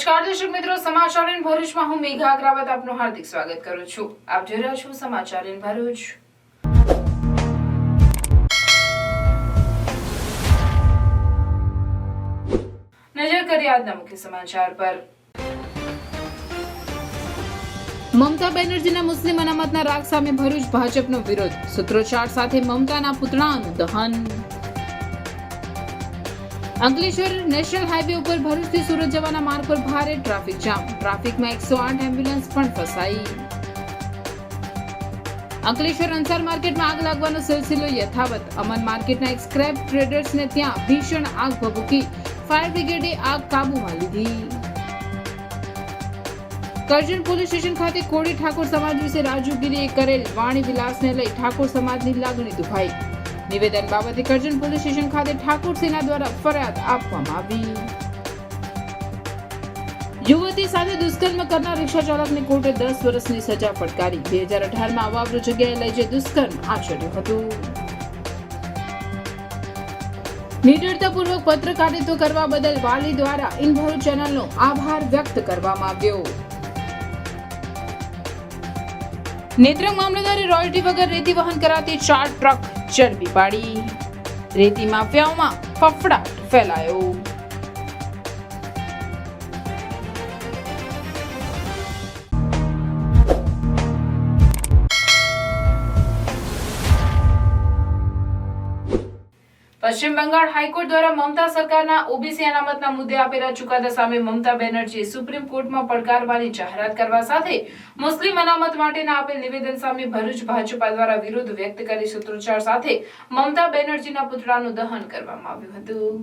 નમસ્કાર દર્શક મિત્રો, સમાચાર ઇન ભરૂચમાં હું મેઘા અગ્રવાલ આપનું હાર્દિક સ્વાગત કરું છું. આપ જોઈ રહ્યા છો સમાચાર ઇન ભરૂચ. નજર કરીએ આજના મુખ્ય સમાચાર પર. મમતા બેનર્જીના મુસ્લિમ અનામતના રાગ સામે ભરૂચ ભાજપનો વિરોધ. સૂત્રોચ્ચાર સાથે મમતાના પુતળાનું દહન. અંકલેશ્વર નેશનલ હાઈવે ઉપર ભરૂચથી સુરત જવાના માર્ગ પર ભારે ટ્રાફિક જામ. ટ્રાફિકમાં 108 એમ્બ્યુલન્સ પણ ફસાઈ. અંકલેશ્વર અંસાર માર્કેટમાં આગ લાગવાનો સિલસિલો યથાવત. અમન માર્કેટના એક સ્ક્રેપ ટ્રેડર્સને ત્યાં ભીષણ આગ ભભૂકી. ફાયર બ્રિગેડે આગ કાબૂમાં લીધી. કરજણ પોલીસ સ્ટેશન ખાતે કોળી ઠાકોર સમાજ વિશે રાજુગીરીએ કરેલ વાણી વિલાસને લઈ ઠાકોર સમાજની લાગણી દુભાઈ. નિવેદન બાબતે કરજણ પોલીસ સ્ટેશન ખાતે ઠાકોર સેના દ્વારા ફરિયાદ આપવામાં આવી. યુવતી સાથે દુષ્કર્મ કરનાર રિક્ષા ચાલકને કોર્ટે 10 વર્ષની સજા ફટકારી. 2018માં અવાવરૂ જગ્યાએ લઈ જઈ દુષ્કર્મ આચર્યું હતું. નિડરતાપૂર્વક પત્રકારિતા કરવા બદલ વાલી દ્વારા ઇન ભરૂચ ચેનલનો આભાર વ્યક્ત કરવામાં આવ્યો. નેત્રંગ મામલતદારે રોયલ્ટી વગર રેતી વહન કરાતી 4 ટ્રક ઝડપી પાડી. રેતી માફિયાઓમાં ફફડાટ ફેલાયો. પશ્ચિમ બંગાળ હાઈકોર્ટ દ્વારા મમતા સરકારના ઓબીસી અનામતના મુદ્દે આપેલા ચુકાદા સામે મમતા બેનર્જીએ સુપ્રીમ કોર્ટમાં પડકારવાની જાહેરાત કરવા સાથે મુસ્લિમ અનામત માટેના આપેલ નિવેદન સામે ભરૂચ ભાજપા દ્વારા વિરોધ વ્યક્ત કરી સૂત્રોચ્ચાર સાથે મમતા બેનર્જીના પુતળાનું દહન કરવામાં આવ્યું હતું.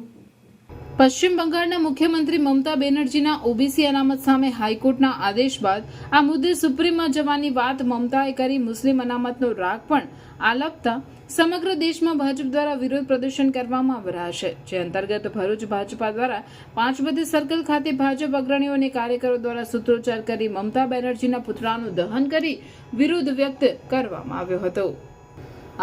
પશ્ચિમ બંગાળના મુખ્યમંત્રી મમતા બેનર્જીના ઓબીસી અનામત સામે હાઈકોર્ટના આદેશ બાદ આ મુદ્દે સુપ્રીમમાં જવાની વાત મમતાએ કરી. મુસ્લિમ અનામતનો રાગ પણ આલપતા સમગ્ર દેશમાં ભાજપ દ્વારા વિરોધ પ્રદર્શન કરવામાં આવી રહ્યા છે, જે અંતર્ગત ભરૂચ ભાજપા દ્વારા 5 બધી સર્કલ ખાતે ભાજપ અગ્રણીઓ અને કાર્યકરો દ્વારા સૂત્રોચ્ચાર કરી મમતા બેનર્જીના પુતળાનું દહન કરી વિરોધ વ્યક્ત કરવામાં આવ્યો હતો.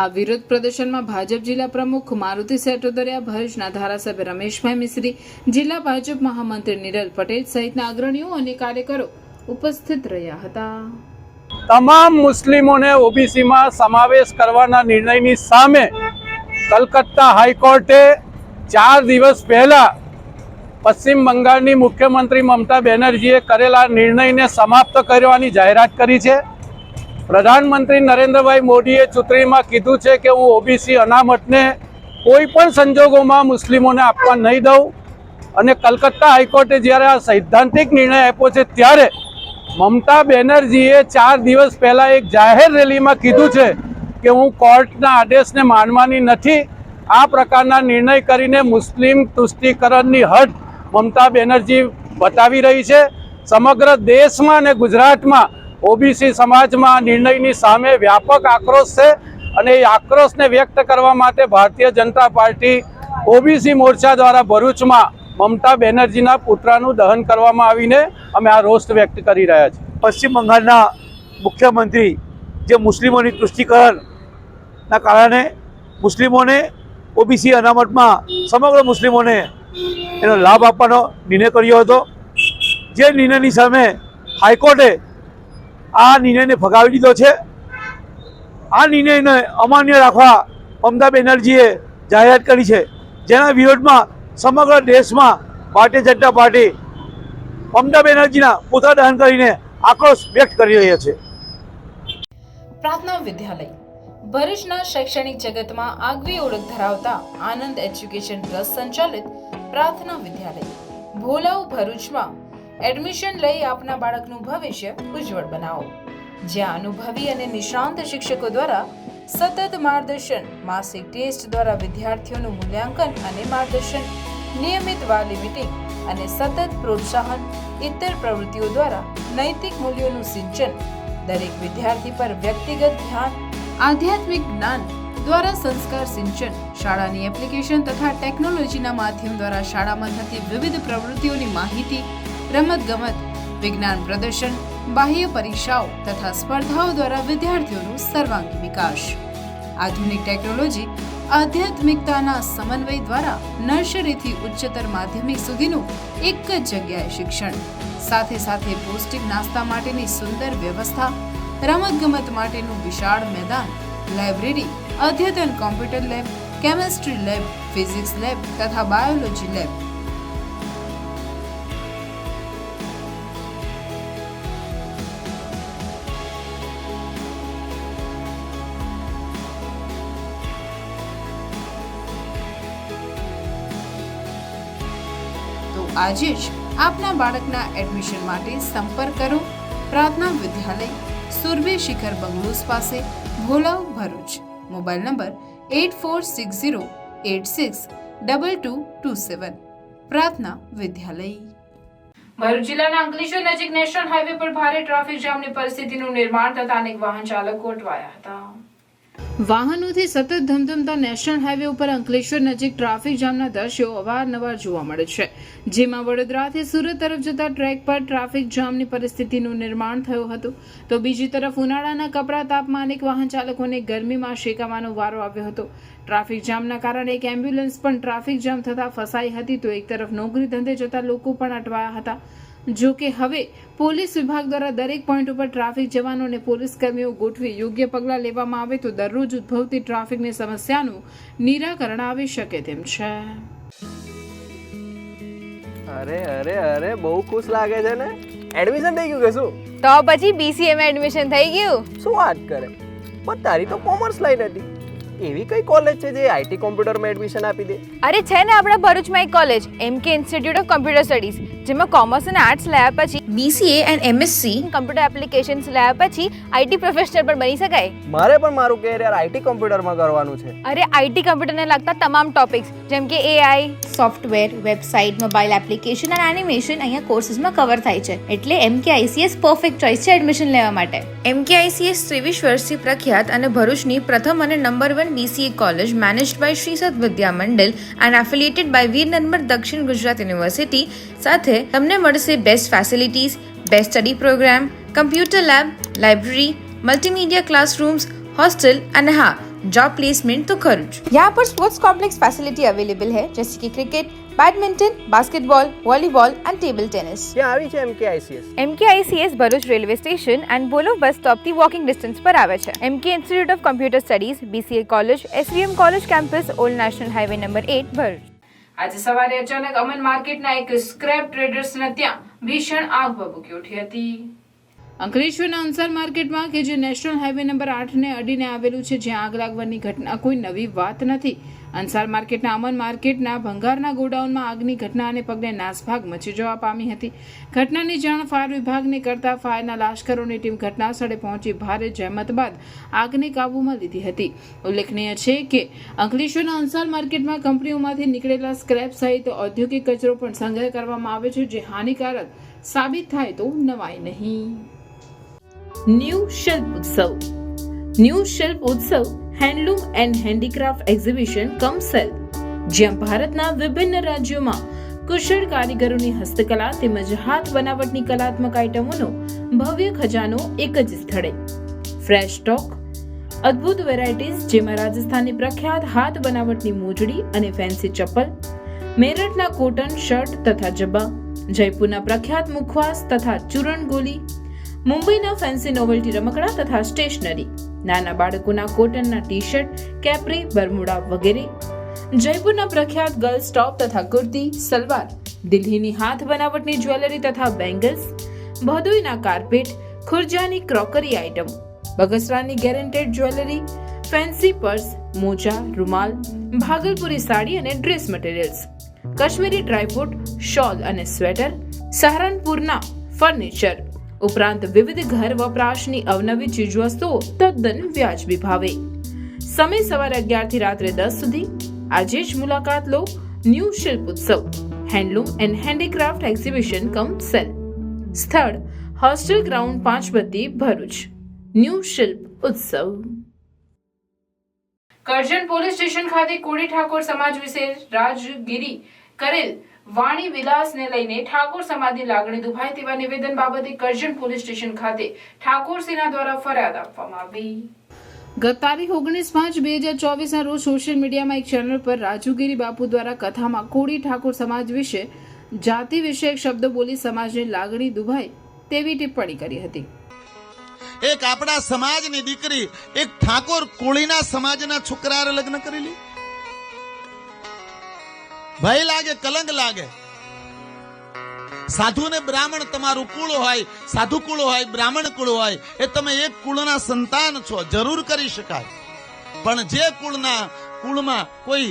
આ વિરોધ પ્રદર્શનમાં ભાજપ જિલ્લા પ્રમુખ મારુતિ સેટોદરિયા, ભરૂચના ધારાસભ્ય રમેશભાઈ મિશ્રી, જિલ્લા ભાજપ મહામંત્રી નિરલ પટેલ સહિતના અગ્રણીઓ અને કાર્યકરો ઉપસ્થિત રહ્યા હતા. તમામ મુસ્લિમોને ઓબીસીમાં સમાવેશ કરવાના નિર્ણયની સામે કલકત્તા હાઈકોર્ટે 4 દિવસ પહેલા પશ્ચિમ બંગાળની મુખ્યમંત્રી મમતા બેનર્જીએ કરેલા નિર્ણયને સમાપ્ત કરવાની જાહેરાત કરી છે. પ્રધાનમંત્રી નરેન્દ્રભાઈ મોદીએ ચૂંટણીમાં કીધું છે કે હું ઓબીસી અનામતને કોઈ પણ સંજોગોમાં મુસ્લિમોને આપવા નહીં દઉં, અને કલકત્તા હાઈકોર્ટે જ્યારે આ સૈદ્ધાંતિક નિર્ણય આપ્યો છે ત્યારે મમતા બેનર્જીએ 4 દિવસ પહેલા એક જાહેર રેલીમાં કીધું છે કે હું કોર્ટના આદેશને માનવાની નથી. આ પ્રકારના નિર્ણય કરીને મુસ્લિમ તુષ્ટિકરણની હદ મમતા બેનર્જી બતાવી રહી છે. સમગ્ર દેશમાં અને ગુજરાતમાં ઓબીસી સમાજમાં નિર્ણયની સામે વ્યાપક આક્રોશ છે, અને એ આક્રોશને વ્યક્ત કરવા માટે ભારતીય જનતા પાર્ટી ઓબીસી મોરચા દ્વારા ભરૂચમાં મમતા બેનર્જીના પુતળાનું દહન કરવામાં આવીને અમે આ રોષ વ્યક્ત કરી રહ્યા છીએ. પશ્ચિમ બંગાળના મુખ્યમંત્રી જે મુસ્લિમોની તુષ્ટિકરણના કારણે મુસ્લિમોને ઓબીસી અનામતમાં સમગ્ર મુસ્લિમોને એનો લાભ આપવાનો નિર્ણય કર્યો હતો, જે નિર્ણયની સામે હાઈકોર્ટે આ નિર્ણયને ફગાવી દીધો છે. આ નિર્ણયને અમાન્ય રાખવા મમતા બેનર્જીએ જાહેરાત કરી છે, જેના વિરોધમાં સમગ્ર દેશમાં ભારતીય જનતા પાર્ટી મમતા બેનર્જીના પુતળા દહન કરીને આક્રોશ વ્યક્ત કરી રહ્યા છે. પ્રાર્થના વિદ્યાલય ભરૂચના શૈક્ષણિક જગતમાં આગવી ઓળખ ધરાવતા આનંદ એજ્યુકેશન ટ્રસ્ટ સંચાલિત પ્રાર્થના વિદ્યાલય ભોલાવ ભરૂચમાં એડમિશન લઈ આપના બાળકનું ભવિષ્ય ઉજ્જવળ બનાવો. જ્યાં અનુભવી અને નિષ્ણાંત શિક્ષકો દ્વારા સતત માર્ગદર્શન, માસિક ટેસ્ટ દ્વારા વિદ્યાર્થીઓનું મૂલ્યાંકન અને માર્ગદર્શન, નિયમિત વાલી મીટિંગ અને સતત પ્રોત્સાહન, ઇતર પ્રવૃત્તિઓ દ્વારા નૈતિક મૂલ્યોનું સિંચન, દરેક વિદ્યાર્થી પર વ્યક્તિગત ધ્યાન, આધ્યાત્મિક જ્ઞાન દ્વારા સંસ્કાર સિંચન, શાળાની એપ્લિકેશન તથા ટેકનોલોજીના માધ્યમ દ્વારા શાળામાં થતી વિવિધ પ્રવૃત્તિઓની માહિતી, રમતગમત, વિજ્ઞાન પ્રદર્શન, બાહ્ય પરીક્ષાઓ તથા સ્પર્ધાઓ દ્વારા વિદ્યાર્થીઓનું સર્વાંગી વિકાસ. આધુનિક ટેકનોલોજી આધ્યાત્મિકતાના સમન્વય દ્વારા નર્સરીથી ઉચ્ચતર માધ્યમિક સુધીનું એક જ જગ્યાએ શિક્ષણ, સાથે સાથે પૌષ્ટિક નાસ્તા માટેની સુંદર વ્યવસ્થા, રમતગમત માટેનું વિશાળ મેદાન, લાઇબ્રેરી, અદ્યતન computer lab, chemistry lab, physics lab તથા બાયોલોજી લેબ. તો આજે જ આપના બાળકના એડમિશન માટે સંપર્ક કરો પ્રાર્થના વિદ્યાલય, સુરભી શિખર બંગલોઝ પાસે, ભોલાવ, ભરૂચ. Mobile number 8460862227. પ્રાર્થના વિદ્યાલય. ભરૂચ જિલ્લાના અંકલેશ્વર નજીક નેશનલ હાઈવે પર ભારે ટ્રાફિક જામની પરિસ્થિતિનું નિર્માણ થતા અનેક વાહન ચાલકો અટવાયા હતા. વાહનોથી સતત ધમધમતા નેશનલ હાઈવે ઉપર અંકલેશ્વર નજીક ટ્રાફિક જામના દ્રશ્યો અવારનવાર જોવા મળે છે, જેમાં વડોદરાથી સુરત તરફ જતા ટ્રેક પર ટ્રાફિક જામની પરિસ્થિતિનું નિર્માણ થયું હતું, તો બીજી તરફ ઉનાળાના કપરા તાપમાં અનેક વાહન ચાલકોને ગરમીમાં શેકાવાનો વારો આવ્યો હતો. ટ્રાફિક જામના કારણે એક એમ્બ્યુલન્સ પણ ટ્રાફિક જામ થતા ફસાઈ હતી, તો એક તરફ નોકરી ધંધે જતા લોકો પણ અટવાયા હતા. જો કે હવે પોલીસ વિભાગ દ્વારા દરેક પોઈન્ટ ઉપર ટ્રાફિક જવાનો અને પોલીસ કર્મીઓ ગોઠવી યોગ્ય પગલાં લેવામાં આવે તો દરરોજ ઉદ્ભવતી ટ્રાફિકની સમસ્યાનું નિરાકરણ આવી શકે તેમ છે. અરે અરે અરે બહુ ખુશ લાગે છે ને. એડમિશન થઈ ગયું કે શું? તો પછી BCA માં એડમિશન થઈ ગયું. શું વાત કરે? પણ તારી તો કોમર્સ લાઈન હતી. એવી કઈ કોલેજ છે જે આઈટી કોમ્પ્યુટરમાં એડમિશન આપી દે? અરે છે ને આપણા ભરૂચમાં એક college MK institute of computer studies, જેમાં કોમર્સ અને આર્ટ્સ લાયા પછી BCA and MSc computer applications લાયા પછી IT પ્રોફેશનલ પણ બની શકાય. મારે પણ મારું કેરિયર આઈટી કોમ્પ્યુટરમાં કરવાનું છે. અરે IT કમ્પ્યુટરને લગતા તમામ ટોપિક્સ જેમ કે AI, software, website, mobile application અને એનિમેશન અહીંયા કોર્સીસમાં કવર થાય છે. એટલે MK ICS પરફેક્ટ ચોઇસ છે એડમિશન લેવા માટે. MK ICS 23 વર્ષથી પ્રખ્યાત અને ભરૂચની પ્રથમ અને number 1 BCA college managed by Sri Sat Vidya Mandal and affiliated by Veer Narmar Dakshin Gujarat University સાથે તમને મળશે best facilities, best study programme, computer lab, library, multimedia classrooms, hostel અને હા जॉब प्लेसमेंट तो खर्च. यहाँ पर स्पोर्ट्स कॉम्प्लेक्स फैसिलिटी अवेलेबल है जैसे कि cricket, badminton, basketball, volleyball and table tennis. ત્યાં આવી છે MK ICS. MK ICS Bharuch railway station and બોલો બસ સ્ટોપથી વોકિંગ ડિસ્ટન્સ પર આવે છે. MK institute of computer studies, BCA college, SVM college campus, old national highway number 8 Bharuch. આજે સવારે અચાનક અમન માર્કેટના એક સ્ક્રેપ ટ્રેડર્સને ત્યાં ભીષણ આગ ભભૂકી ઉઠી હતી. અંકલેશ્વરના અંસાર માર્કેટમાં કે જે નેશનલ હાઈવે નંબર 8 ને અડીને આવેલું છે, જ્યાં આગ લાગવાની ઘટના કોઈ નવી વાત નથી. અંસાર માર્કેટના અમન માર્કેટના ભંગારના ગોડાઉનમાં આગની ઘટનાને પગલે નાસભાગ મચી જવા પામી હતી. ઘટનાની જાણ ફાયર વિભાગને કરતા ફાયરના લાશ્કરોની ટીમ ઘટના સ્થળે પહોંચી ભારે જહેમત બાદ આગને કાબૂમાં લીધી હતી. ઉલ્લેખનીય છે કે અંકલેશ્વરના અંસાર માર્કેટમાં કંપનીઓમાંથી નીકળેલા સ્ક્રેપ સહિત ઔદ્યોગિક કચરો પણ સંગ્રહ કરવામાં આવે છે, જે હાનિકારક સાબિત થાય તો નવાય નહીં. ન્યૂ શિલ્પ ઉત્સવ. ન્યૂ શિલ્પ ઉત્સવ handloom and handicraft exhibition come cell, જ્યાં ભારતના વિભિન્ન રાજ્યોમાં કુશળ કારીગરોની હસ્તકલા તેમજ હાથ બનાવટની કલાત્મક આઇટમોનો ભવ્ય ખજાનો એક જ સ્થળે. ફ્રેશ સ્ટોક, અદ્ભુત વેરાયટીઝ જેમાં રાજસ્થાનની પ્રખ્યાત હાથ બનાવટની મોજડી અને ફેન્સી ચપ્પલ, મેરઠના કોટન શર્ટ તથા જબ્બા, જયપુરના પ્રખ્યાત મુખવાસ તથા ચૂરણ ગોલી, મુંબઈના ફેન્સી નોવેલ્ટી રમકડા તથા સ્ટેશનરી, નાના બાળકોના કોટનના ટી શર્ટ, કેપ્રી, બરમુડા વગેરે, જયપુરના પ્રખ્યાત ગર્લ્સ ટોપ તથા કુર્તી, સલવાર, દિલ્હીની હાથ બનાવટની જ્વેલરી તથા બેંગલ્સ, ભદોઈના કાર્પેટ, ખુરજાની ક્રોકરી આઇટમ, બગસરાની ગેરંટેડ જ્વેલરી, ફેન્સી પર્સ, મોજા, રૂમાલ, ભાગલપુરી સાડી અને dress materials, Kashmiri dry fruit, shawl અને સ્વેટર, સહારનપુરના ફર્નિચર ઉપરાંત વિવિધ ઘર વપરાશની અવનવી ચીજવસ્તુઓ તદ્દન વ્યાજબી ભાવે. સમય સવારે 11 થી રાત્રે 10 સુધી. આજે જ મુલાકાત લો ન્યૂ શિલ્પ ઉત્સવ handloom and handicraft exhibition come cell. સ્થળ હોસ્ટેલ ગ્રાઉન્ડ 5 બત્તી ભરૂચ. ન્યૂ શિલ્પ ઉત્સવ. કરજણ પોલીસ સ્ટેશન ખાતે કોળી ઠાકોર સમાજ વિશે રાજગીરી કરેલ વાણી વિલાસને લઈને ઠાકોર સમાજની લાગણી દુભાય તેવા નિવેદન બાબતે કરજણ પોલીસ સ્ટેશન ખાતે ઠાકોર સેના દ્વારા ફરિયાદ આપવામાં આવી. ગત તારીખ 19/5/2024 રોજ સોશિયલ મીડિયામાં એક ચેનલ પર રાજુગીરી બાપુ દ્વારા કથામાં કોળી ઠાકોર સમાજ વિશે જાતિ વિષયક શબ્દો બોલી સમાજની લાગણી દુભાય તેવી ટિપ્પણી કરી હતી. એક આપણા સમાજની દીકરી એક ઠાકોર કોળીના સમાજના છોકરાએ લગ્ન કરી લી. ભય લાગે, કલંક લાગે. સાધુ ને બ્રાહ્મણ તમારું કુળ હોય, સાધુ કુળ હોય, બ્રાહ્મણ કુળ હોય, એ તમે એક કુળના સંતાન છો, જરૂર કરી શકાય. પણ જે કુળમાં કોઈ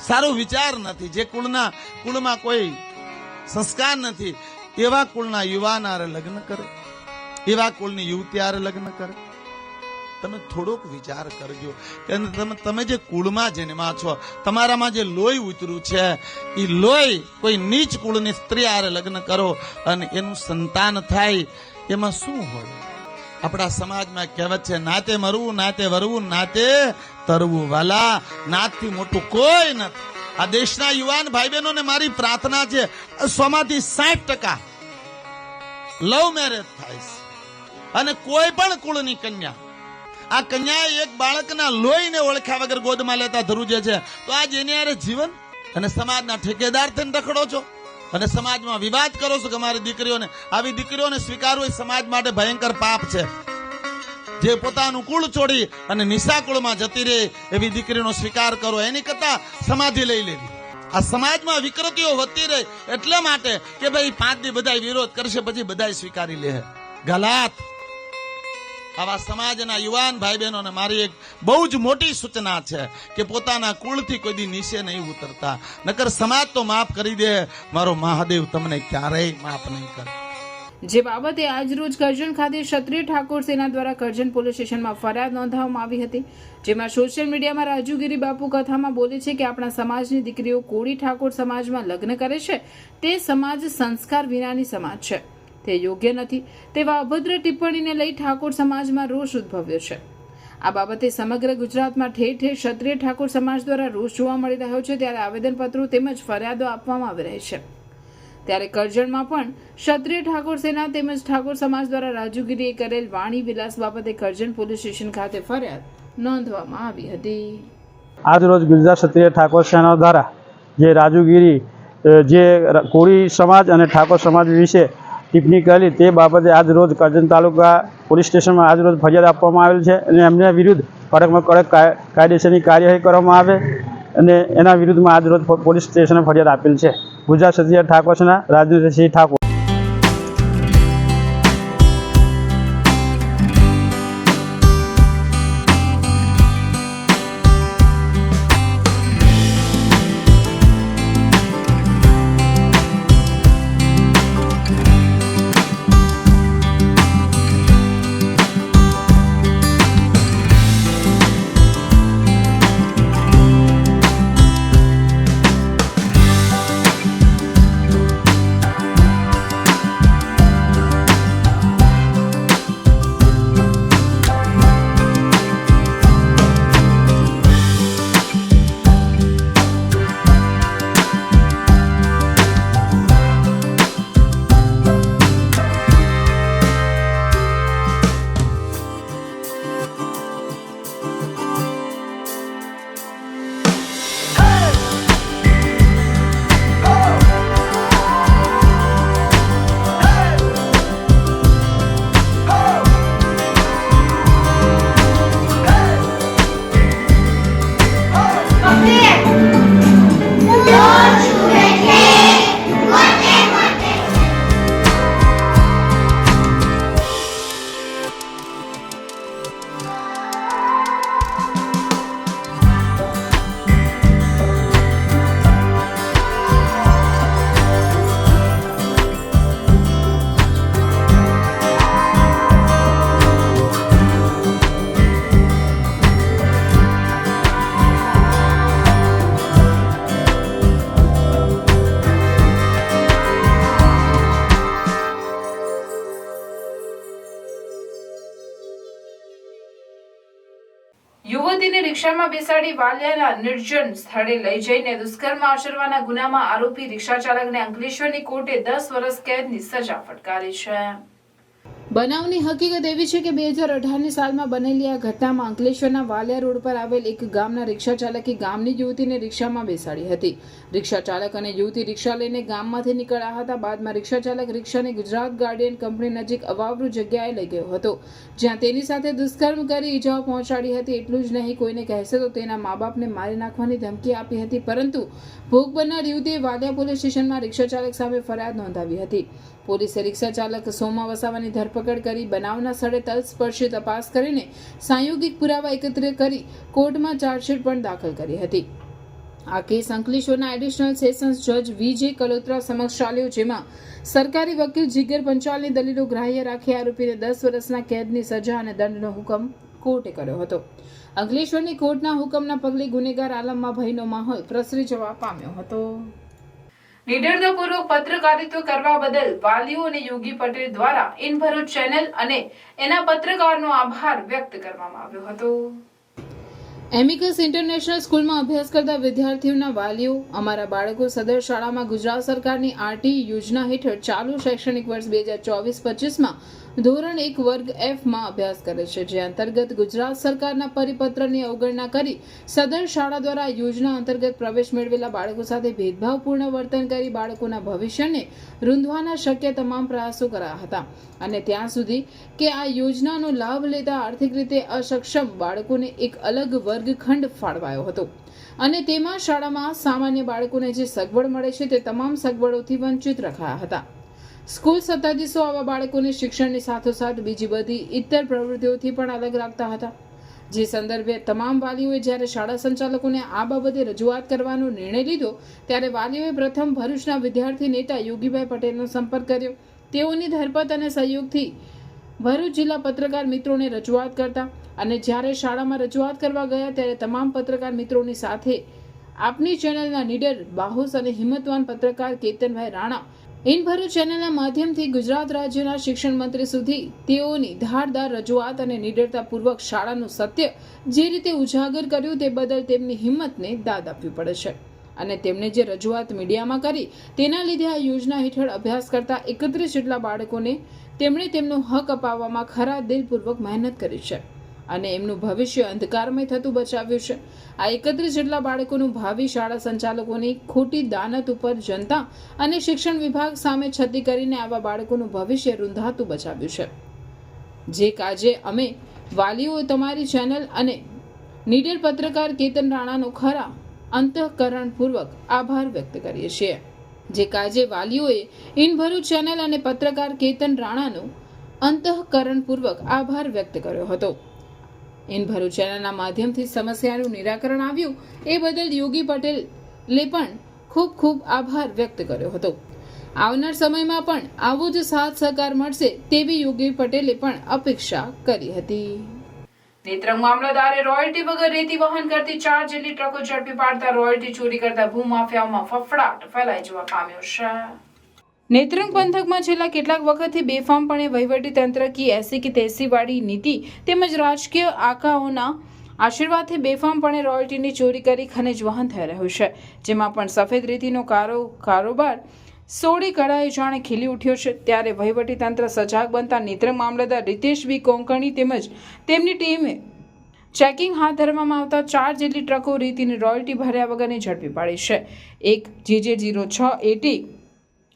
સારો વિચાર નથી, જે કુળમાં કોઈ સંસ્કાર નથી, એવા કુળના યુવાન હારે લગ્ન કરે, એવા કુળની યુવતી હારે લગ્ન કરે. તમે થોડોક વિચાર કરજો કે તમે જે કુળમાં જન્મા છો, તમારામાં જે લોહી ઉતર્યું છે, એ લોહી કોઈ નીચ કુળની સ્ત્રી હારે લગ્ન કરો અને એનું સંતાન થાય, એમાં શું હોય? આપણા સમાજમાં કહેવત છે, નાતે મરવું, નાતે વરવું, નાતે તરવું. વાલા, નાતથી મોટું કોઈ નથી. આ દેશના યુવાન ભાઈ બહેનોને મારી પ્રાર્થના છે, 100માંથી 60% લવ મેરેજ થાય છે. અને કોઈ પણ કુળની કન્યા, આ કન્યાએ એક બાળકના લોહીને ઓળખ્યા વગર ગોદમાં લેતા ધ્રુજે છે, તો આજ એની હારે જીવન. અને સમાજના ઠેકેદાર થઈને રખડો છો અને સમાજમાં વિવાદ કરો છો કે અમારી દીકરીઓને. આવી દીકરીઓને સ્વીકારવું એ સમાજ માટે ભયંકર પાપ છે. જે પોતાનું કુળ છોડી અને નિશા કુળમાં જતી રહે એવી દીકરીનો સ્વીકાર કરો, એની કરતા સમાધિ લઈ લેવી. આ સમાજમાં વિકૃતિઓ વધતી રહે એટલા માટે કે ભાઈ 5 દી બધા વિરોધ કરશે, પછી બધા સ્વીકારી લે. ગલાત. આવા સમાજના યુવાન ભાઈ બહેનોને મારી એક બહુ જ મોટી સૂચના છે કે પોતાના કુળથી કોઈ દી નીચે નહીં ઉતરતા, નકર સમાજ તો માફ કરી દે, મારો મહાદેવ તમને ક્યારેય માફ નહીં કરે. જે બાબતે આજરોજ કરજણ ખાતે ક્ષત્રિય ઠાકોર સેના દ્વારા કરજણ પોલીસ સ્ટેશનમાં ફરિયાદ નોંધાવવામાં આવી હતી, જેમાં સોશિયલ મીડિયામાં રાજુગીરી બાપુ કથામાં બોલે છે કે આપણા સમાજની દીકરીઓ કોળી ઠાકોર સમાજમાં લગ્ન કરે છે, તે સમાજ સંસ્કાર વિનાની સમાજ છે, તે યોગ્ય નથી તેવા અભદ્ર ટિપ્પણીને લઈ ઠાકોર સમાજમાં રોષ ઉદ્ભવ્યો છે. આ બાબતે સમગ્ર ગુજરાતમાં ઠેર ઠેર ક્ષત્રિય ઠાકોર સમાજ દ્વારા રોષ જોવા મળી રહ્યો છે, ત્યારે આવેદનપત્રો તેમજ ફરિયાદો આપવામાં આવી રહી છે. ત્યારે કરજણમાં પણ ક્ષત્રિય ઠાકોર સેના તેમજ ઠાકોર સમાજ દ્વારા રાજુગીરીએ કરેલ વાણી વિલાસ બાબતે કરજણ પોલીસ સ્ટેશન ખાતે ફરિયાદ નોંધવામાં આવી હતી. આજ રોજ ગુજરાત ક્ષત્રિય ઠાકોર સેના દ્વારા જે રાજુગીરી જે કોળી સમાજ અને ઠાકોર સમાજ વિશે ટિપ્પણી કરેલી, તે બાબતે આજ રોજ કરજણ તાલુકા પોલીસ સ્ટેશનમાં આજ રોજ ફરિયાદ આપવામાં આવેલ છે અને એમને વિરુદ્ધ કડકમાં કડક કાયદેસરની કાર્યવાહી કરવામાં આવે અને એના વિરુદ્ધમાં આજ રોજ પોલીસ સ્ટેશને ફરિયાદ આપેલ છે. ગુજરાત ક્ષત્રિય ઠાકોર સેના રાજેન્દ્રસિંહ ઠાકોર. યુવતીને રિક્ષામાં બેસાડી વાલિયાના નિર્જન સ્થળે લઈ જઈને દુષ્કર્મ આચરવાના ગુનામાં આરોપી રિક્ષા ચાલકને અંકલેશ્વરની કોર્ટે 10 વર્ષ કેદની સજા ફટકારી છે. બનાવની હકીકત એવી છે કે 2018ની સાલમાં બનેલી આ ઘટનામાં અંકલેશ્વરના વાલિયા રોડ પર આવેલ એક ગામના રિક્ષા ચાલકે ગામની યુવતીને રિક્ષામાં બેસાડી હતી. રિક્ષા ચાલક અને યુવતી રિક્ષા લઈને ગામમાંથી નીકળ્યા હતા. બાદમાં રિક્ષા ચાલક રિક્ષાને ગુજરાત ગાર્ડિયન કંપની નજીક અવાવરૂ જગ્યાએ લઈ ગયો હતો, જ્યાં તેની સાથે દુષ્કર્મ કરી ઈજાઓ પહોંચાડી હતી. એટલું જ નહીં, કોઈને કહેશે તો તેના મા બાપને મારી નાખવાની ધમકી આપી હતી. પરંતુ ભોગ બનનાર યુવતીએ વાલિયા પોલીસ સ્ટેશનમાં રિક્ષા ચાલક સામે ફરિયાદ નોંધાવી હતી. પોલીસે રિક્ષા ચાલક સોમા વસાવાની ધરપકડ કરી બનાવના સ્થળે તલસ્પર્શી તપાસ કરીને સાંયોગિક પુરાવા એકત્રિત કરી કોર્ટમાં ચાર્જશીટ પણ દાખલ કરી હતી. આ કેસ અંકલેશ્વરના એડિશનલ સેશન્સ જજ વી.જે. કલોત્રા સમક્ષ ચાલ્યો, જેમાં સરકારી વકીલ જીગર પંચાલની દલીલો ગ્રાહ્ય રાખી આરોપીને 10 વર્ષના કેદની સજા અને દંડનો હુકમ કોર્ટે કર્યો હતો. અંકલેશ્વરની કોર્ટના હુકમના પગલે ગુનેગાર આલમમાં ભયનો માહોલ પ્રસરી જવા પામ્યો હતો. નિડરતાપૂર્વક પત્રકારિત્વ કરવા બદલ વાલીઓ અને યોગી પટેલ દ્વારા ઇન ભરૂચ ચેનલ અને એના પત્રકારનો આભાર વ્યક્ત કરવામાં આવ્યો હતો. એમિકસ ઇન્ટરનેશનલ સ્કૂલમાં અભ્યાસ કરતા વિદ્યાર્થીઓના વાલીઓ અમારા બાળકો સદર શાળામાં ગુજરાત સરકારની આરટી યોજના હેઠળ ચાલુ શૈક્ષણિક વર્ષ 2024-25માં ધોરણ 1 વર્ગ F માં અભ્યાસ કરે છે, જે અંતર્ગત ગુજરાત સરકારના પરિપત્રની અવગણના કરી સદર શાળા દ્વારા યોજના અંતર્ગત પ્રવેશ મેળવેલા બાળકો સાથે ભેદભાવપૂર્ણ વર્તન કરી બાળકોના ભવિષ્યને રૂંધવાના શક્ય તમામ પ્રયાસો કરાયા હતા. અને ત્યાં સુધી કે આ યોજનાનો લાભ લેતા આર્થિક રીતે અસક્ષમ બાળકોને એક અલગ વર્ગખંડ ફાળવાયો હતો અને તેમાં શાળામાં સામાન્ય બાળકોને જે સગવડ મળે છે તે તમામ સગવડોથી વંચિત રખાયા હતા. સ્કૂલ સત્તાધીશો આવા બાળકોને શિક્ષણની સાથોસાથ બીજી બધી ઇતર પ્રવૃત્તિઓથી પણ અલગ રાખતા હતા. જે સંદર્ભે તમામ વાલીઓએ જ્યારે શાળા સંચાલકોને આ બાબતે રજૂઆત કરવાનો નિર્ણય લીધો, ત્યારે વાલીઓએ પ્રથમ ભરૂચના વિદ્યાર્થી નેતા યોગીભાઈ પટેલનો સંપર્ક કર્યો. તેઓની ધરપત અને સહયોગથી ભરૂચ જિલ્લા પત્રકાર મિત્રોને રજૂઆત કરતા અને જ્યારે શાળામાં રજૂઆત કરવા ગયા ત્યારે તમામ પત્રકાર મિત્રોની સાથે આપની ચેનલના નીડર, બાહોશ અને હિંમતવાન પત્રકાર કેતનભાઈ રાણા ઇન ભરૂચ ચેનલના માધ્યમથી ગુજરાત રાજ્યના શિક્ષણ મંત્રી સુધી તેઓની ધારદાર રજૂઆત અને નિડરતાપૂર્વક શાળાનું સત્ય જે રીતે ઉજાગર કર્યું તે બદલ તેમની હિંમતને દાદ આપવી પડે છે. અને તેમણે જે રજૂઆત મીડિયામાં કરી તેના લીધે આ યોજના હેઠળ અભ્યાસ કરતા 31 જેટલા બાળકોને તેમણે તેમનો હક અપાવવામાં ખરા દિલપૂર્વક મહેનત કરી છે અને એમનું ભવિષ્ય અંધકારમય થતું બચાવ્યું છે. આ 31 જેટલા બાળકોનું ભાવિ શાળા સંચાલકોની ખોટી દાનત ઉપર જનતા અને શિક્ષણ વિભાગ સામે છતી કરીને આવા બાળકોનું ભવિષ્ય રૂંધાતું બચાવ્યું છે. જે કાજે અમે વાલીઓ તમારી ચેનલ અને નીડર પત્રકાર કેતન રાણાનો ખરા અંતઃકરણપૂર્વક આભાર વ્યક્ત કરીએ છીએ. જે કાજે વાલીઓએ ઇન ભરૂચ ચેનલ અને પત્રકાર કેતન રાણાનો અંતઃકરણપૂર્વક આભાર વ્યક્ત કર્યો હતો. ઇન ભરૂચ ચેનલના માધ્યમથી સમસ્યાનું નિરાકરણ આવ્યું એ બદલ યોગી પટેલે પણ ખૂબ ખૂબ આભાર વ્યક્ત કર્યો હતો. આવનાર સમયમાં પણ આવો જ સાથ સહકાર મળશે તેવી યોગી પટેલે પણ અપેક્ષા કરી હતી. નેત્રંગ મામલતદારે રોયલ્ટી વગર રેતી વહન કરતી 4 જેટલી ટ્રકો ઝડપી પાડતા રોયલ્ટી ચોરી કરતા ભૂમાફિયાઓમાં ફફડાટ ફેલાઈ જવા પામ્યો છે. નેત્રંગ પંથકમાં છેલ્લા કેટલાક વખતથી બેફામપણે વહીવટી તંત્ર કી એસી કી તેસી વાળી નીતિ તેમજ રાજકીય આકાઓના આશીર્વાદથી બેફામપણે રોયલ્ટીની ચોરી કરી ખનિજ વહન થઈ રહ્યું છે. જેમાં પણ સફેદ રેતીનો કારોબાર સોળી કળાએ જાણે ખીલી ઉઠ્યો છે. ત્યારે વહીવટી તંત્ર સજાગ બનતા નેત્રંગ મામલતદાર રીતેશ બી કોંકણી તેમજ તેમની ટીમે ચેકિંગ હાથ ધરવામાં આવતા 4 જેટલી ટ્રકો રેતીની રોયલ્ટી ભર્યા વગરની ઝડપી પાડી છે. એક GJ0680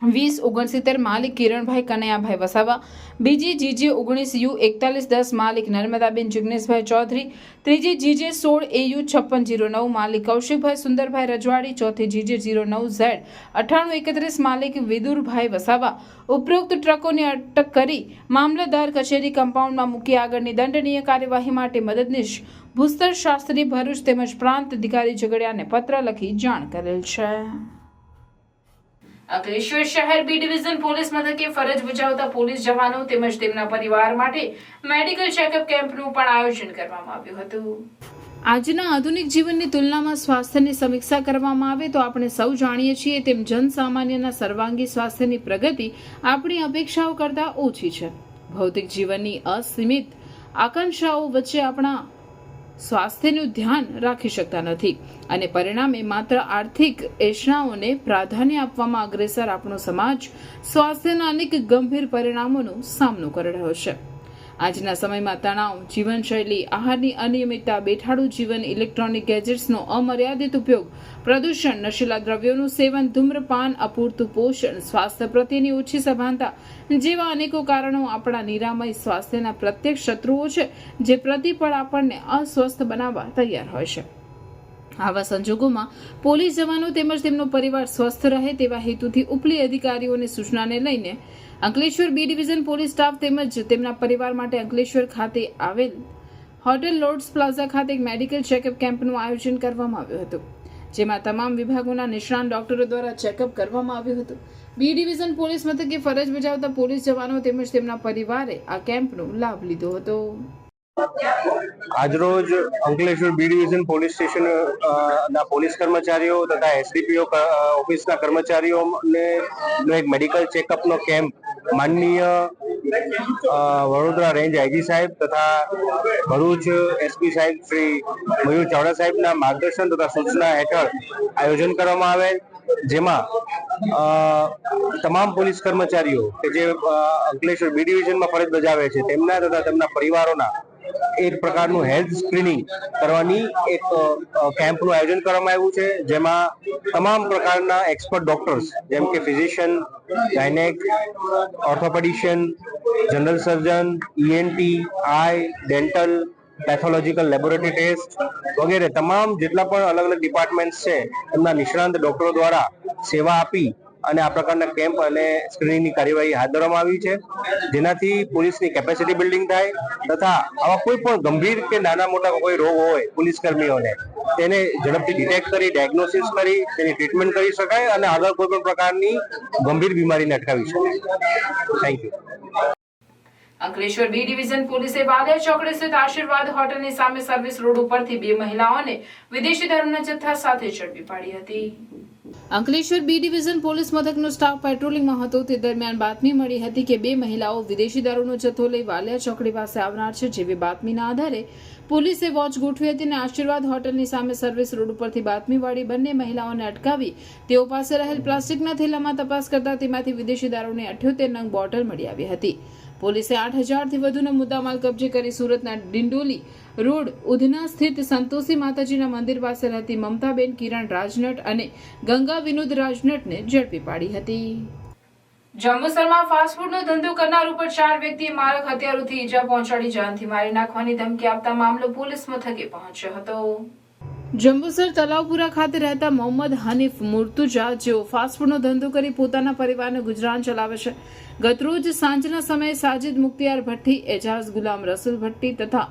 2069 માલિક કિરણભાઈ કનૈયાભાઈ વસાવા, બીજી GJ19U4110 માલિક નર્મદાબેન જિગ્નેશભાઈ ચૌધરી, ત્રીજી GJ16AU5609 માલિક કૌશિકભાઈ સુંદરભાઈ રજવાડી, ચોથી GJ09Z9831 માલિક વિદુરભાઈ વસાવા ઉપરોક્ત ટ્રકોની અટક કરી મામલતદાર કચેરી કમ્પાઉન્ડમાં મૂકી આગળની દંડનીય કાર્યવાહી માટે મદદનીશ ભૂસ્તર શાસ્ત્રી ભરૂચ તેમજ પ્રાંત અધિકારી ઝઘડિયાને પત્ર લખી જાણ કરેલ છે. અંકલેશ્વર શહેર બી ડિવિઝન પોલીસ મથકે ફરજ બજાવતા પોલીસ જવાનો તેમજ તેમના પરિવાર માટે મેડિકલ ચેકઅપ કેમ્પનું પણ આયોજન કરવામાં આવ્યું હતું. આજના આધુનિક જીવનની તુલનામાં સ્વાસ્થ્યની સમીક્ષા કરવામાં આવે તો આપણે સૌ જાણીએ છીએ તેમ જનસામાન્યના સર્વાંગી સ્વાસ્થ્યની પ્રગતિ આપણી અપેક્ષાઓ કરતાં ઓછી છે. ભૌતિક જીવનની અસીમિત આકાંક્ષાઓ વચ્ચે આપણા સ્વાસ્થ્યનું ધ્યાન રાખી શકતા નથી અને પરિણામે માત્ર આર્થિક એષણાઓને પ્રાધાન્ય આપવામાં અગ્રેસર આપણો સમાજ સ્વાસ્થ્યના અનેક ગંભીર પરિણામોનો સામનો કરી રહ્યો છે. આજના સમયમાં તણાવ, જીવનશૈલી, આહારની અનિયમિતતા, બેઠાડું જીવન, ઇલેક્ટ્રોનિક ગેજેટ્સનો અમર્યાદિત ઉપયોગ, પ્રદૂષણ, નશીલા દ્રવ્યોનું સેવન, ધૂમ્રપાન, અપૂરતું પોષણ, સ્વાસ્થ્ય પ્રત્યેની ઓછી સભાનતા જેવા અનેકો કારણો આપણા નિરામય સ્વાસ્થ્યના પ્રત્યક્ષ શત્રુઓ છે, જે પ્રતિપળ આપણને અસ્વસ્થ બનાવવા તૈયાર હોય છે. આવા સંજોગોમાં પોલીસ જવાનો તેમજ તેમનો પરિવાર સ્વસ્થ રહે તેવા હેતુથી ઉપલી અધિકારીઓની સૂચનાને લઈને Ankleshwar B division police staff તેમજ તેમના પરિવાર માટે અંકલેશ્વર ખાતે આવેલ હોટેલ લોર્ડ્સ પ્લાઝા ખાતે એક મેડિકલ ચેકઅપ કેમ્પનું આયોજન કરવામાં આવ્યું હતું, જેમાં તમામ વિભાગોના નિષ્ણાત ડોક્ટરો દ્વારા ચેકઅપ કરવામાં આવ્યું હતું. બી ડિવિઝન પોલીસ મથકે ફરજ બજાવતા પોલીસ જવાનો તેમજ તેમના પરિવારે આ કેમ્પનો લાભ લીધો હતો. આજરોજ Ankleshwar B division police station ના પોલીસ કર્મચારીઓ તથા એસડીપીઓ ઓફિસના કર્મચારીઓને એક મેડિકલ ચેકઅપનો કેમ્પ માનનીય વડોદરા રેન્જ આઈજી સાહેબ તથા ભરૂચ એસપી સાહેબ શ્રી મયુર ચાવડા સાહેબના માર્ગદર્શન તથા સૂચના હેઠળ આયોજન કરવામાં આવેલ, જેમાં તમામ પોલીસ કર્મચારીઓ કે જે અંકલેશ્વર બી ડિવિઝનમાં ફરજ બજાવે છે તેમના તથા તેમના પરિવારોના એક પ્રકારનું હેલ્થ સ્ક્રીનિંગ કરવાની એક કેમ્પનું આયોજન કરવામાં આવ્યું છે, જેમાં તમામ પ્રકારના એક્સપર્ટ ડોક્ટર્સ જેમ કે physician, gynaec, orthopaedician, general surgeon, ENT, eye, dental, pathological laboratory test વગેરે તમામ જેટલા પણ અલગ અલગ ડિપાર્ટમેન્ટ્સ છે એમના નિષ્ણાંત ડોક્ટરો દ્વારા સેવા આપી અને આ પ્રકારના કેમ્પ અને સ્ક્રીનિંગની કાર્યવાહી હાથ ધરવામાં આવી છે, જેનાથી પોલીસની કેપેસિટી બિલ્ડિંગ થાય તથા આવા કોઈ પણ ગંભીર કે નાના મોટા કોઈ રોગ હોય પોલીસ કર્મીઓને તેને ઝડપથી ડિટેક્ટ કરી, ડાયગ્નોસિસ કરી તેની ટ્રીટમેન્ટ કરી શકાય અને આગળ કોઈ પણ પ્રકારની ગંભીર બીમારીને અટકાવી શકાય. Thank you. Ankleshwar B division પોલીસે વાલિયા ચોકડી સ્થિત આશીર્વાદ હોટલની સામે સર્વિસ રોડ ઉપરથી 2 મહિલાઓને વિદેશી દારૂના જથ્થા સાથે ઝડપી પાડી હતી. અંકલેશ્વર બી ડિવિઝન પોલીસ મથકનો સ્ટાફ પેટ્રોલિંગમાં હતો તે દરમિયાન બાતમી મળી હતી કે 2 મહિલાઓ વિદેશી દારૂનો જથ્થો લઈ વાલિયા ચોકડી પાસે આવનાર છે, જેવી બાતમીના આધારે પોલીસે વોચ ગોઠવી હતી અને આશીર્વાદ હોટલની સામે સર્વિસ રોડ ઉપરથી બાતમીવાળી બંને મહિલાઓને અટકાવી તેઓ પાસે રહેલ પ્લાસ્ટિકના થેલામાં તપાસ કરતા તેમાંથી વિદેશી દારૂની 78 નંગ બોટલ મળી આવી હતી. પોલીસે 8000થી વધુનો મુદ્દામાલ કબજે કરી સુરતના ડિંડોલી રોડ ઉધના સ્થિત સંતોષી માતાજીના મંદિર પાસે રહેતી મમતાબેન કિરણ રાજનટ અને ગંગા વિનોદ રાજનટને ઝડપી પાડી હતી. જંબુસરમાં ફાસ્ટફૂડનો ધંધો કરનાર ઉપર 4 વ્યક્તિએ મારક હથિયારોથી ઈજા પહોંચાડી જાનથી મારી નાખવાની ધમકી આપતા મામલો પોલીસ મથકે પહોંચ્યો હતો. જંબુસર તલાવપુરા ખાતે રહેતા મોહમ્મદ હનીફ મુર્તુજા, જેઓ ફાસ્ટફૂડનો ધંધો કરી પોતાના પરિવારનું ગુજરાન ચલાવે છે, ગતરોજ સાંજના સમયે સાજિદ મુખ્તિયાર ભટ્ટી, એજાઝ ગુલામ રસુલ ભટ્ટી તથા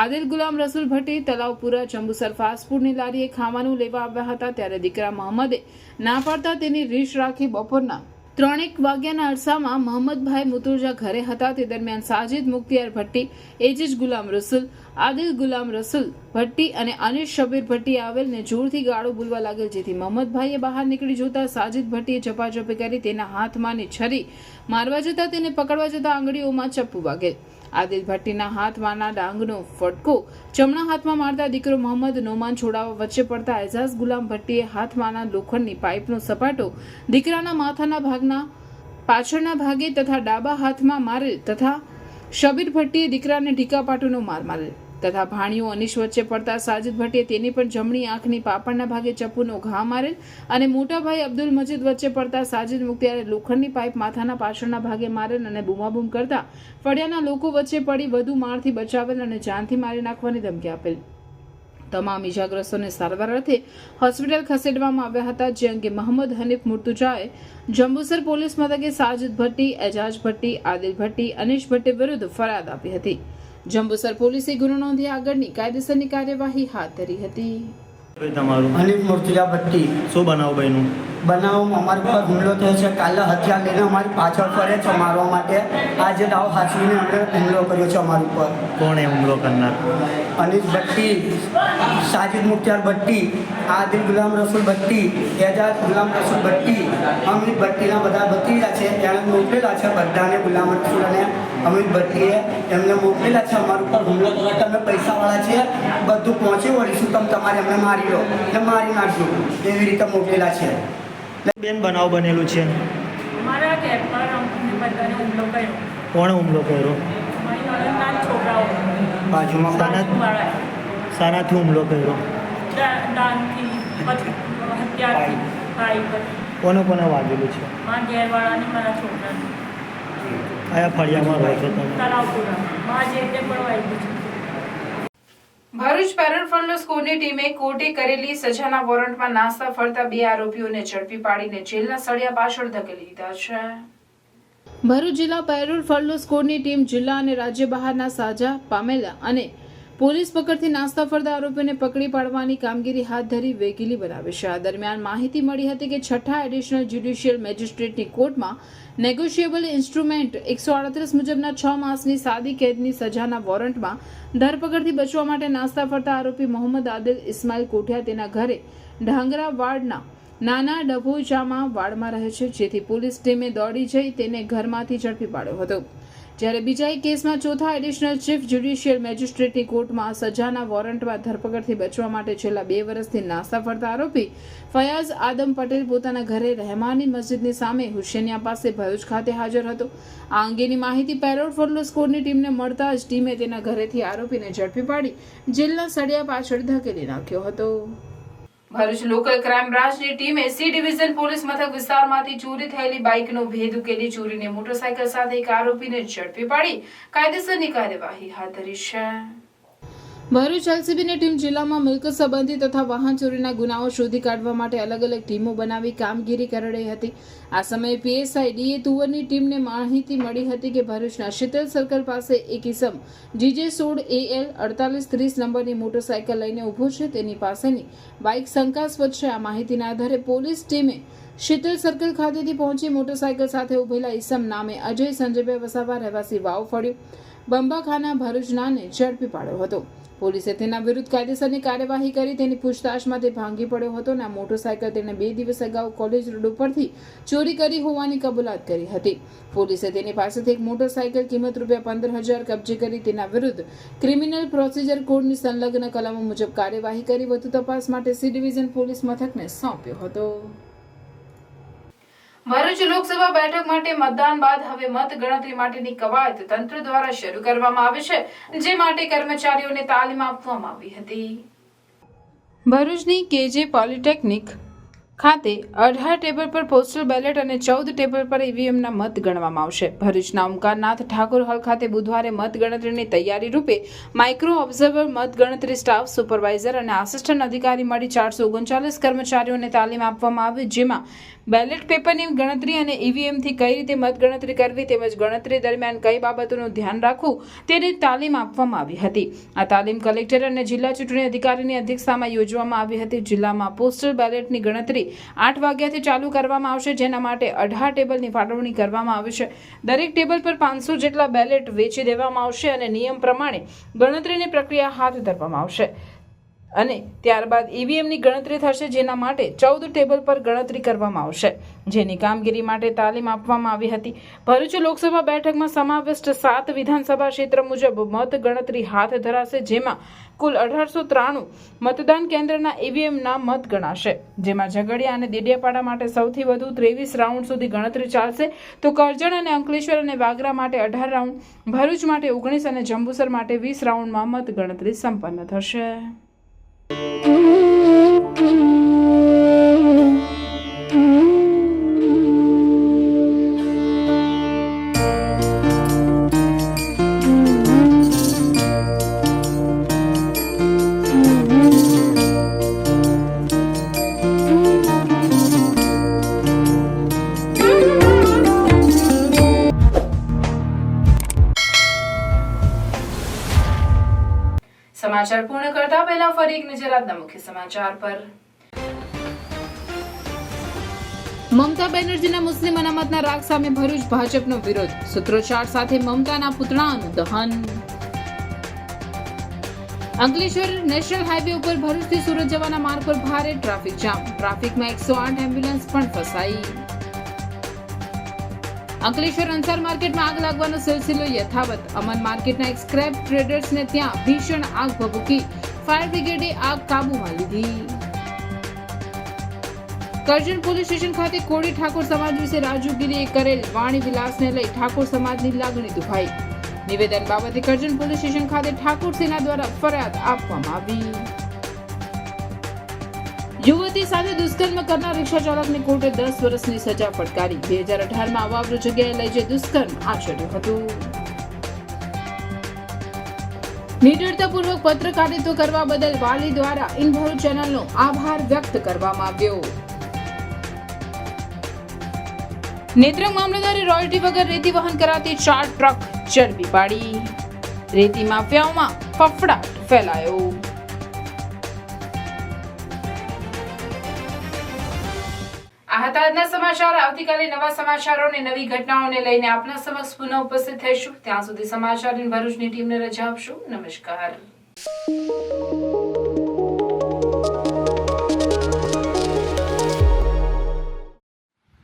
આદિલ ગુલામ રસુલ ભટ્ટી તલાવપુરા જંબુસર ફાસ્ટફૂડની લારીએ ખાવાનું લેવા આવ્યા હતા, ત્યારે દીકરા મોહમ્મદે ના પાડતા તેની રીશ રાખી બપોરના 3 વાગ્યાના અરસામાં મોહમ્મદભાઈ મુર્તુજા ઘરે હતા તે દરમિયાન સાજિદ મુખ્તિયાર ભટ્ટી, એજીજ ગુલામ રસુલ, આદિલ ગુલામ રસુલ ભટ્ટી અને અનિશ શબીર ભટ્ટી આવેલને જોરથી ગાળો બોલવા લાગેલ, જેથી મોહમ્મદભાઈએ બહાર નીકળી જોતા સાજિદ ભટ્ટીએ ઝપાઝપી કરી તેના હાથમાંની છરી મારવા જતા તેને પકડવા જતા આંગળીઓમાં ચપ્પુ વાગેલ. આદિલ ભટ્ટીના હાથમાંના ડાંગનો ફટકો જમણા હાથમાં મારતા દીકરો મોહમ્મદ નોમાન છોડાવવા વચ્ચે પડતા એજાઝ ગુલામ ભટ્ટીએ હાથમાંના લોખંડની પાઇપનો સપાટો દીકરાના માથાના ભાગના પાછળના ભાગે તથા ડાબા હાથમાં મારેલ તથા શબીર ભટ્ટીએ દીકરાને ઢીકાપાટુનો માર મારેલ તથા ભાણીઓ અનિશ વચ્ચે પડતા સાજિદ ભટ્ટીએ તેની પણ જમણી આંખની પાપડના ભાગે ચપ્પુનો ઘા મારેલ અને મોટા ભાઈ અબ્દુલ મજીદ વચ્ચે પડતા સાજિદ મુખ્તિયારે લોખંડની પાઇપ માથાના પાછળના ભાગે મારેલ અને બૂમાબૂમ કરતા ફળિયાના લોકો વચ્ચે પડી વધુ મારથી બચાવેલ અને જાનથી મારી નાખવાની ધમકી આપેલ. તમામ ઈજાગ્રસ્તોને સારવાર અર્થે હોસ્પિટલ ખસેડવામાં આવ્યા હતા, જે અંગે મોહમ્મદ હનીફ મુર્તુજાએ જંબુસર પોલીસ મથકે સાજિદ ભટ્ટી, એજાજ ભટ્ટી, આદિલ ભટ્ટી, અનિશ ભટ્ટી વિરુદ્ધ ફરિયાદ આપી હતી. જંબુસર પોલીસે ગુનો નોંધી આગળની કાયદેસરની કાર્યવાહી હાથ ધરી હતી. તમારું હનીફ મુર્તુજા ભટ્ટી. શું બનાવ બન્યું? બનાવ અમારી પર હુમલો થયો છે. કાલે હથિયાર લઈને અમારી પાછળ ફરે છે મારવા માટે. આજે દાવ હાંસવીને અમને હુમલો કર્યો છે અમારી ઉપર. કોણ એ હુમલો કરનાર? અનિશ ભટ્ટી, સાજિદ મુખ્તિયાર ભટ્ટી, આદિલ ગુલામ રસુલ ભટ્ટી, એજાજ ગુલામ રસુલ ભટ્ટી, અમિત ભટ્ટીના બધા ભત્રીજા છે. એણે મોકલેલા છે બધાને ગુલામ રસુલ અને અમિત ભટ્ટીએ એમને મોકલેલા છે અમારા ઉપર હુમલો કરવા કે અમે પૈસાવાળા છે, બધું પહોંચી વળીશું, તમે તમારે એમને મારી લો એટલે મારી નાખશું, એવી રીતે મોકલેલા છે. બેન બનાવ બનેલું છે. મારા ઘર પર અમને બધાને હુમલો કર્યો. કોણે હુમલો કર્યો? મારી નણંદના છોકરાઓ બાજુમાં શાનાથી હુમલો કર્યો? દાનથી પછી હત્યાથી ભાઈ પર કોને વાગેલું છે? મારા ઘેરવાળાને મારા છોકરાને. કયા ફળિયામાં રહો છો તમે? તલાવપુરા મારા જે તે પણ વાગ્યું છે. ભરૂચ પેરોલ ફંડ સ્કૂલની ટીમે કોર્ટે કરેલી સજાના વોરંટમાં નાસ્તા ફરતા 2 આરોપીઓને ઝડપી પાડીને જેલના સળિયા પાછળ ધકેલી દીધા છે. ભરૂચ જિલ્લા પેરોલ ફંડ સ્કૂલની ટીમ જિલ્લા અને રાજ્ય બહારના સાજા પામેલા અને પોલીસ પકડથી નાસ્તા ફરતા આરોપીઓને પકડી પાડવાની કામગીરી હાથ ધરી વેગીલી બનાવી છે. આ દરમિયાન માહિતી મળી હતી કે 6ઠા એડિશનલ જ્યુડિશિયલ મેજિસ્ટ્રેટની કોર્ટમાં નેગોશિયેબલ ઇન્સ્ટ્રુમેન્ટ 138 મુજબના 6 માસની સાદી કેદની સજાના વોરંટમાં ધરપકડથી બચવા માટે નાસ્તા ફરતા આરોપી મોહમ્મદ આદિલ ઇસ્માઇલ કોઠિયા તેના ઘરે ઢાંગરા વાડના નાના ડભોચામાં વાડમાં રહે છે, જેથી પોલીસ ટીમે દોડી જઈ તેને ઘરમાંથી ઝડપી પાડ્યો હતો. જ્યારે બીજા એક કેસમાં 4થા એડિશનલ ચીફ જ્યુડિશિયલ મેજિસ્ટ્રેટની કોર્ટમાં સજાના વોરંટમાં ધરપકડથી બચવા માટે છેલ્લા 2 વર્ષથી નાસ્તા ફરતા આરોપી ફયાઝ આદમ પટેલ પોતાના ઘરે રહેમાની મસ્જિદની સામે હુસેનિયા પાસે ભરૂચ ખાતે હાજર હતો. આ અંગેની માહિતી પેરોલ ફોર સ્કોરની ટીમને મળતા જ ટીમે તેના ઘરેથી આરોપીને ઝડપી પાડી જેલના સળિયા પાછળ ધકેલી નાખ્યો હતો. ભરૂચ લોકલ ક્રાઇમ બ્રાન્ચની ટીમે સી ડિવિઝન પોલીસ મથક વિસ્તારમાંથી ચોરી થયેલી બાઇકનો ભેદ ઉકેલી ચોરીની મોટરસાયકલ સાથે એક આરોપીને ઝડપી પાડી કાયદેસરની કાર્યવાહી હાથ ધરી છે. ભરૂચ એલસીબીની ટીમ જિલ્લામાં મિલકત સંબંધી તથા વાહન ચોરીના ગુનાઓ શોધી કાઢવા માટે અલગ અલગ ટીમો બનાવી કામગીરી કરી રહી હતી. આ સમયે પીએસઆઈ ડીએ તુવરની ટીમને માહિતી મળી હતી કે ભરૂચના શીતલ સર્કલ પાસે એક ઇસમ જીજે 16 AL 4830 નંબરની મોટરસાયકલ લઈને ઊભો છે, તેની પાસેની બાઇક શંકાસ્પદ છે. આ માહિતીના આધારે પોલીસ ટીમે શીતલ સર્કલ ખાતેથી પહોંચી મોટરસાયકલ સાથે ઉભેલા ઇસમ નામે અજય સંજયભાઈ વસાવા રહેવાસી વાવ ફળ્યું બંબાખાના ભરૂચનાને ઝડપી પાડ્યો હતો. પોલીસે તેના વિરુદ્ધ કાયદેસરની કાર્યવાહી કરી તેની પૂછતાછમાં તે ભાંગી પડ્યો હતો અને આ મોટરસાયકલ તેને 2 દિવસ અગાઉ કોલેજ રોડ ઉપરથી ચોરી કરી હોવાની કબૂલાત કરી હતી. પોલીસે તેની પાસેથી એક મોટરસાયકલ કિંમત ₹15,000 કબજે કરી તેના વિરુદ્ધ ક્રિમિનલ પ્રોસિજર કોડની સંલગ્ન કલમો મુજબ કાર્યવાહી કરી વધુ તપાસ માટે સી ડિવિઝન પોલીસ મથકને સોંપ્યો હતો. ભરૂચ લોકસભા બેઠક માટે મતદાન બાદ હવે મત ગણતરી માટેની કવાયત તંત્ર દ્વારા શરૂ કરવામાં આવી છે, જે માટે કર્મચારીઓને તાલીમ આપવામાં આવી હતી. ભરૂચની કેજે પોલિટેકનિક ખાતે 18 ટેબલ પર પોસ્ટલ બેલેટ અને 14 ટેબલ પર ઈવીએમના મત ગણવામાં આવશે. ભરૂચના ઓમકારનાથ ઠાકોર હોલ ખાતે બુધવારે મત ગણતરીની તૈયારી રૂપે માઇક્રો ઓબ્ઝર્વર, મત ગણતરી સ્ટાફ, સુપરવાઇઝર અને આસિસ્ટન્ટ અધિકારી મળી 439 કર્મચારીઓને તાલીમ આપવામાં આવી, જેમાં બેલેટ પેપરની ગણતરી અને ઈવીએમથી કઈ રીતે મત ગણતરી કરવી તેમજ ગણતરી દરમિયાન કઈ બાબતોનું ધ્યાન રાખવું તેની તાલીમ આપવામાં આવી હતી. આ તાલીમ કલેક્ટર અને જિલ્લા ચૂંટણી અધિકારીની અધ્યક્ષતામાં યોજવામાં આવી હતી. જિલ્લામાં પોસ્ટલ બેલેટની ગણતરી 8 વાગ્યાથી ચાલુ કરવામાં આવશે, જેના માટે 18 ટેબલની ફાળવણી કરવામાં આવી છે. દરેક ટેબલ પર 500 જેટલા બેલેટ વેચી દેવામાં આવશે અને નિયમ પ્રમાણે ગણતરીની પ્રક્રિયા હાથ ધરવામાં આવશે અને ત્યારબાદ ઈવીએમની ગણતરી થશે, જેના માટે 14 ટેબલ પર ગણતરી કરવામાં આવશે, જેની કામગીરી માટે તાલીમ આપવામાં આવી હતી. ભરૂચ લોકસભા બેઠકમાં સમાવિષ્ટ 7 વિધાનસભા ક્ષેત્ર મુજબ મત ગણતરી હાથ ધરાશે, જેમાં કુલ 1893 મતદાન કેન્દ્રના ઈવીએમના મત ગણાશે, જેમાં ઝઘડિયા અને દેડિયાપાડા માટે સૌથી વધુ 23 રાઉન્ડ સુધી ગણતરી ચાલશે, તો કરજણ અને અંકલેશ્વર અને વાગરા માટે 18 રાઉન્ડ, ભરૂચ માટે 19 અને જંબુસર માટે 20 રાઉન્ડમાં મત ગણતરી સંપન્ન થશે. સમાચાર પૂર્ણ કરતા પહેલા ફરી એક નજર આજના મુખ્ય સમાચાર પર. મમતા બેનર્જીના મુસ્લિમ અનામતના રાગ સામે ભરૂચ ભાજપનો વિરોધ, સૂત્રોચ્ચાર સાથે મમતાના પુતળાનું દહન. અંકલેશ્વર નેશનલ હાઈવે ઉપર ભરૂચથી સુરત જવાના માર્ગ પર ભારે ટ્રાફિક જામ, ટ્રાફિકમાં 108 એમ્બ્યુલન્સ પણ ફસાઈ. અંકલેશ્વર અંસાર માર્કેટમાં આગ લાગવાનો સિલસિલો યથાવત. અમન માર્કેટના એક સ્ક્રેપ ટ્રેડર્સને ત્યાં ભીષણ આગ ભભૂકી. ફાયર બ્રિગેડે આગ કાબૂમાં લીધી. કરજણ પોલીસ સ્ટેશન ખાતે કોળી ઠાકોર સમાજ વિશે રાજુગીરીએ કરેલ વાણી વિલાસને લઈ ઠાકોર સમાજની લાગણી દુભાઈ. નિવેદન બાબતે કરજણ પોલીસ સ્ટેશન ખાતે ઠાકોર સેના દ્વારા ફરિયાદ આપવામાં આવી. યુવતી સાથે દુષ્કર્મ કરનાર રિક્ષા ચાલકને કોર્ટે 10 વર્ષની સજા ફટકારી. 2018માં અવાવરૂ જગ્યાએ લઈ જઈ દુષ્કર્મ આચર્યું હતું. નિડરતાપૂર્વક પત્રકારિતા કરવા બદલ વાલી દ્વારા ઇન્ફો ચેનલનો આભાર વ્યક્ત કરવામાં આવ્યો. નેત્રંગ મામલતદારે રોયલ્ટી વગર રેતી વહન કરાતી 4 ટ્રક ઝડપી પાડી. રેતી માફિયાઓમાં ફફડાટ ફેલાયો. આ હતા આજના સમાચાર. આવતીકાલે નવા સમાચારો અને નવી ઘટનાઓને લઈને આપના સમક્ષ પુનઃ ઉપસ્થિત થઈશું. ત્યાં સુધી સમાચારની ભરૂચની ટીમને રજા આપશું. નમસ્કાર.